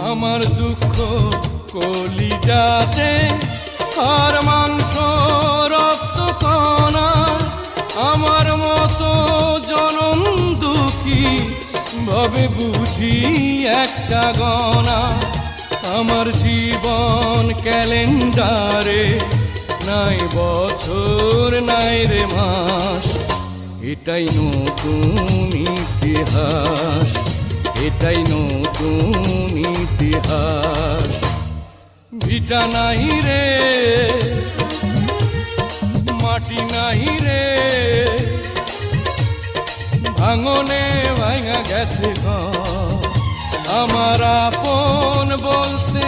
আমার দুঃখ কলিজাতে আর মাংস রক্ত কণা, আমার মতো জনম দুঃখী ভাবে বুঝি একটা গণা। আমার জীবন ক্যালেন্ডারে নাই বছর নাই রে মাস, এটাই নতুন ইতিহাস, এটাই নতুন ইতিহাস। ভিটা নাই রে, মাটি নাই রে, ভাঙনে ভাঙা গেছে ঘর। আমার আপন বলতে